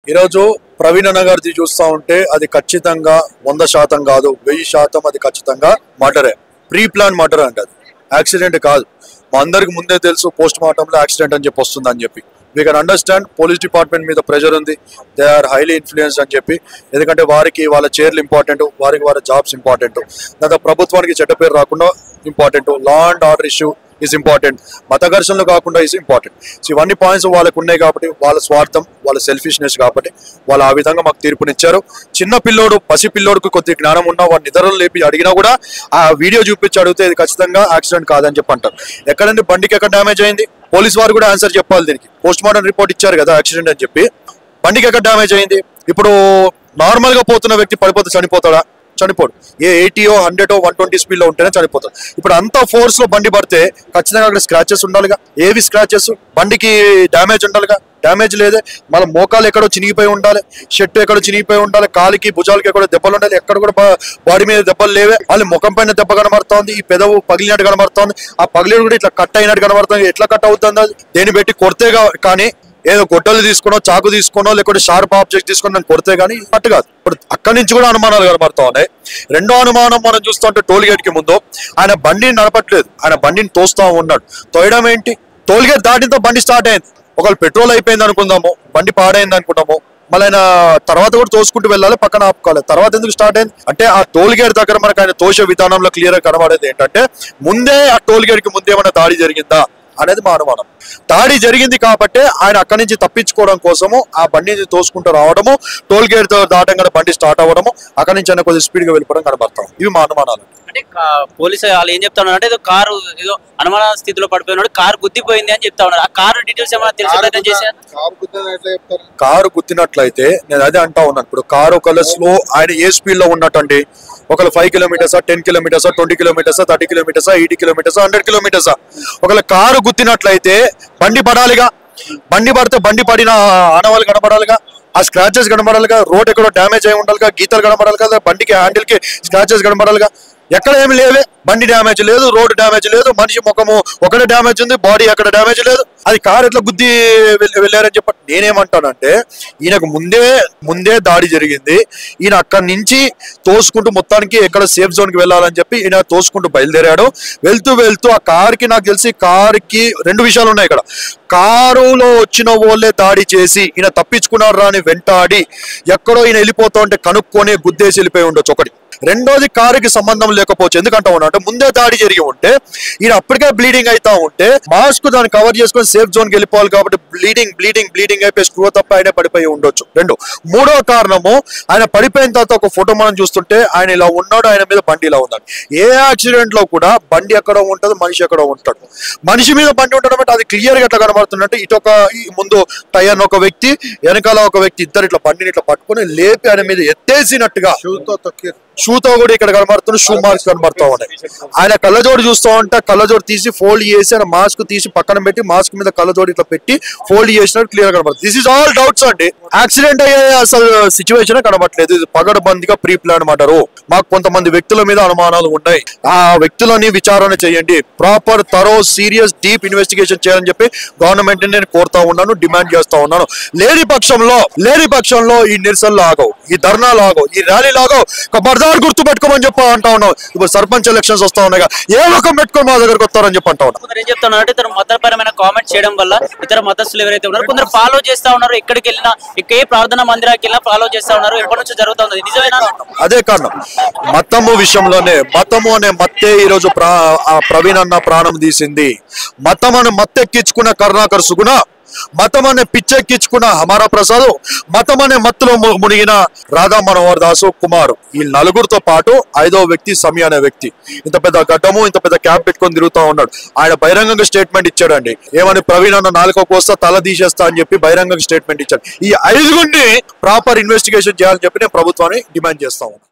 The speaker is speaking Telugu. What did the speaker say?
ఈరోజు ప్రవీణ్ అన్న గారిది చూస్తూ ఉంటే అది ఖచ్చితంగా 100% కాదు, 1000% అది ఖచ్చితంగా మర్డరే. ప్రీ ప్లాన్ మర్డర్ అంటే అది యాక్సిడెంట్ కాదు. మా అందరికి ముందే తెలుసు పోస్ట్ మార్టంలో యాక్సిడెంట్ అని చెప్పి వస్తుంది అని చెప్పి. We can understand police department మీద ప్రెషర్ ఉంది, దే ఆర్ హైలీ ఇన్ఫ్లుయెన్స్డ్ అని చెప్పి. ఎందుకంటే వారికి వాళ్ళ చైర్లు ఇంపార్టెంట్, వారికి వాళ్ళ జాబ్స్ ఇంపార్టెంట్, దాంతో ప్రభుత్వానికి చెడ్డ పేరు రాకుండా important, law and order issue is important, మత ఘర్షణలు కాకుండా ఈజ్ ఇంపార్టెంట్. సో ఇవన్నీ పాయింట్స్ వాళ్ళకు ఉన్నాయి కాబట్టి, వాళ్ళ స్వార్థం, వాళ్ళ సెల్ఫిష్నెస్ కాబట్టి వాళ్ళు ఆ విధంగా మాకు తీర్పునిచ్చారు. చిన్న పిల్లోడు, పసి పిల్లోడుకు కొద్ది జ్ఞానం ఉన్నా వాడి నిద్రలు లేపి అడిగినా కూడా ఆ వీడియో చూపించి అడిగితే ఇది ఖచ్చితంగా యాక్సిడెంట్ కాదని చెప్పి అంటారు. ఎక్కడండి బండికి ఎక్కడ డ్యామేజ్ అయింది? పోలీస్ వారు కూడా ఆన్సర్ చెప్పాలి దీనికి. పోస్ట్ మార్టం రిపోర్ట్ ఇచ్చారు కదా యాక్సిడెంట్ అని చెప్పి. బండికి ఎక్కడ డ్యామేజ్ అయింది? ఇప్పుడు నార్మల్ గా పోతున్న వ్యక్తి పడిపోతే చనిపోతాడా? చనిపోడు. ఏ 80, 100, 120 స్పీడ్ లో ఉంటేనే చనిపోతాడు. ఇప్పుడు అంత ఫోర్స్ లో బండి పడితే ఖచ్చితంగా అక్కడ స్క్రాచెస్ ఉండాలిగా. ఏవి స్క్రాచెస్? బండికి డ్యామేజ్ ఉండాలిగా. డ్యామేజ్ లేదే. మన మోకాలు ఎక్కడో చినిగిపోయి ఉండాలి, షర్ట్ ఎక్కడో చినిగిపోయి ఉండాలి, కాలికి భుజాలకి ఎక్కడో దెబ్బలు ఉండాలి. ఎక్కడ కూడా బాడీ మీద దెబ్బలు లేవే. వాళ్ళు ముఖం పైన దెబ్బ కనబడుతోంది, ఈ పెదవు పగిలినట్టు కనబడుతోంది, ఆ పగిలినట్టు కూడా ఇట్లా కట్ అయినట్టు కనబడుతుంది. ఎట్లా కట్ అవుతుంది? అది దేని పెట్టి కొడితే కానీ, ఏదో గొడ్డలు తీసుకునో, చాకు తీసుకునో, లేకపోతే షార్ప్ ఆబ్జెక్ట్ తీసుకుని నన్ను కొడితే గానీ పట్టు కాదు. ఇప్పుడు అక్కడి నుంచి కూడా అనుమానాలు కనబడతా ఉన్నాయి. రెండో అనుమానం మనం చూస్తుంటే టోల్ గేట్ కి ముందు ఆయన బండిని నడపట్లేదు, ఆయన బండిని తోస్తా ఉన్నాడు. తోయడం ఏంటి? టోల్ గేట్ దాటితో బండి స్టార్ట్ అయింది. ఒకవేళ పెట్రోల్ అయిపోయింది అనుకుందాము, బండి పాడైంది అనుకుంటాము, మళ్ళీ ఆయన తర్వాత కూడా తోసుకుంటూ వెళ్ళాలి, పక్కన ఆపుకోవాలి. తర్వాత ఎందుకు స్టార్ట్ అయింది అంటే ఆ టోల్ గేట్ దగ్గర మనకు ఆయన తోసే విధానంలో క్లియర్ గా కనబడేది ఏంటంటే ముందే ఆ టోల్ గేట్ కి ముందే ఏమైనా దాడి జరిగిందా అనేది మా అనుమానం. దాడి జరిగింది కాబట్టి ఆయన అక్కడి నుంచి తప్పించుకోవడం కోసము ఆ బండిని తోసుకుంటూ రావడము, టోల్ గేట్ దాటంగా బండి స్టార్ట్ అవ్వడము, అక్కడి నుంచి ఆయన కొద్దిగా స్పీడ్ గా వెళ్ళిపోవడం కనబడతాం. ఇవి మా అనుమానాలు. అంటే పోలీసు వాళ్ళు ఏం చెప్తా ఉన్నారు అంటే ఏదో కారు ఏదో అనుమాన స్థితిలో పడిపోయినాడు, కారు గుద్దిపోయింది అని చెప్తా ఉన్నారు. ఆ కారు డీటెయిల్స్ ఏమైనా తెలిసి కారు గుద్దినట్లయితే నేను అదే అంటా ఉన్నాను. ఇప్పుడు కారు ఒకవేళ స్లో, ఆయన ఏ స్పీడ్ లో ఉన్నట్టండి, ఒకవేళ 5 కిలోమీటర్సా, 10 కిలోమీటర్సా, 20 కిలోమీటర్సా, 30 కిలోమీటర్సా, 80 కిలోమీటర్సా, 100 కిలోమీటర్సా, ఒకవేళ కారు గుద్దినట్లయితే బండి పడాలిగా. బండి పడితే బండి పడిన ఆనవాళ్ళు కనబడాలిగా, ఆ స్క్రాచెస్ కనబడాలిగా, రోడ్ ఎక్కడో డ్యామేజ్ అయి ఉండాలిగా, గీతలు కనబడాలి కదా, బండికి హ్యాండిల్ కి స్క్రాచెస్ కనబడాలిగా. ఎక్కడ ఏమి లేవే. బండి డ్యామేజ్ లేదు, రోడ్ డ్యామేజ్ లేదు, మనిషి ముఖము ఒకటే డ్యామేజ్ ఉంది, బాడీ ఎక్కడ డ్యామేజ్ లేదు. అది కారు ఎట్లా గుద్ది వెళ్ళారని చెప్పి నేనేమంటానంటే ఈయనకు ముందే దాడి జరిగింది. ఈయన అక్కడి నుంచి తోసుకుంటూ మొత్తానికి ఎక్కడ సేఫ్ జోన్ కి వెళ్ళాలని చెప్పి ఈయన తోసుకుంటూ బయలుదేరాడు. వెళ్తూ ఆ కారుకి, నాకు తెలిసి కారుకి 2 విషయాలు ఉన్నాయి ఇక్కడ. కారులో వచ్చిన వాళ్ళే దాడి చేసి ఈయన తప్పించుకున్నారు అని వెంటాడి ఎక్కడో ఈయన వెళ్ళిపోతా ఉంటే కనుక్కొని గుద్దేసి వెళ్ళిపోయి ఉండొచ్చు ఒకటి. రెండోది కారుకి సంబంధం లేకపోవచ్చు. ఎందుకంటా ఉన్నా అంటే ముందే దాడి జరిగి ఉంటే ఈయన అప్పటికే బ్లీడింగ్ అవుతా ఉంటే మాస్క్ దాన్ని కవర్ చేసుకొని సేఫ్ జోన్ కి వెళ్ళిపోవాలి కాబట్టి బ్లీడింగ్ అయిపోయి స్క్రూ తప్ప ఆయన పడిపోయి ఉండొచ్చు. మూడో కారణము, ఆయన పడిపోయిన తర్వాత ఒక ఫోటో మనం చూస్తుంటే ఆయన ఇలా ఉన్నాడు, ఆయన మీద బండి ఇలా ఉన్నాడు. ఏ యాక్సిడెంట్ లో కూడా బండి ఎక్కడో ఉంటుంది, మనిషి ఎక్కడో ఉంటాడు. మనిషి మీద బండి ఉండడం అంటే అది క్లియర్ గా ఎట్లా కనబడుతుందంటే ఇటొక ముందు టైర్ ఒక వ్యక్తి, వెనకాల ఒక వ్యక్తి, ఇద్దరు ఇట్లా బండిని ఇట్లా పట్టుకుని లేపి ఆయన మీద ఎత్తేసినట్టుగా షూతో కూడా ఇక్కడ కనబడుతున్నాయి, షూ మార్క్స్ కనబడతా ఉన్నాయి. ఆయన కళ్ళజోడు చూస్తూ ఉంటే కళ్ళజోడు తీసి ఫోల్డ్ చేసి ఆయన మాస్క్ తీసి పక్కన పెట్టి మాస్క్ మీద కళ్ళజోడు ఇట్లా పెట్టి ఫోల్డ్ చేసినట్టు క్లియర్ కనబడుతుంది. దిస్ ఇస్ ఆల్ డౌట్స్ అండి. యాక్సిడెంట్ అయ్యే అసలు సిచ్యువేషన్ కనబడలేదు. ఇది పగడబందిగా ప్రీ ప్లాన్ మర్డరు. మాకు కొంతమంది వ్యక్తుల మీద అనుమానాలు ఉన్నాయి. ఆ వ్యక్తులని విచారణ చేయండి, proper thorough serious deep investigation చేయాలని చెప్పి గవర్నమెంట్ నేను కోరుతా ఉన్నాను, డిమాండ్ చేస్తా ఉన్నాను. లేని పక్షంలో ఈ నిరసనలు ఆగవు, ఈ ధర్నాలు ఆగవు, ఈ ర్యాలీలు ఆగవు. గుర్తు పెట్టుకోమని చెప్పి అంటా ఉన్నాం. ఇప్పుడు సర్పంచ్ ఎలక్షన్స్ వస్తా ఉన్నాయి, ఏ ముఖం పెట్టుకొని మా దగ్గరకు వస్తారని చెప్పి అంటా ఉన్నాం. ఏం చెప్తా ఉన్నారు అంటే ఇతర మతపరమైన కామెంట్ చేయడం వల్ల ఇతర మతస్థులు ఎవరైతే ఉన్నారో కొందరు ఫాలో చేస్తా ఉన్నారు. ఎక్కడికి వెళ్ళినా, ఏ ప్రార్థన మందిరానికి వెళ్ళినా ఫాలో చేస్తా ఉన్నారు. ఎప్పటి నుంచి జరుగుతుంది? నిజమేనా? అదే కారణం. మతము విషయంలోనే, మతము అనే మత్తే ఈరోజు ప్రవీణ్ అన్న ప్రాణం తీసింది. మతం అని మత్తెక్కించుకున్న కరుణాకర్ సుగుణ, మతం అనే పిచ్చెక్కించుకున్న హమారా ప్రసాద్, మతం అనే మత్తులో మునిగిన రాధా మనోహర్ దాసు కుమార్, ఈ నలుగురితో పాటు 5వ వ్యక్తి సమీ అనే వ్యక్తి ఇంత పెద్ద గడ్డము, ఇంత పెద్ద క్యాప్ పెట్టుకొని తిరుగుతూ ఉన్నాడు. ఆయన బహిరంగంగా స్టేట్మెంట్ ఇచ్చాడండి. ఏమని ప్రవీణ్ అన్న 4వ కోస్తా తల తీసేస్తా అని చెప్పి బహిరంగంగా స్టేట్మెంట్ ఇచ్చాడు. ఈ 5గురిని ప్రాపర్ ఇన్వెస్టిగేషన్ చేయాలని చెప్పి నేను ప్రభుత్వాన్ని డిమాండ్ చేస్తా ఉన్నాను.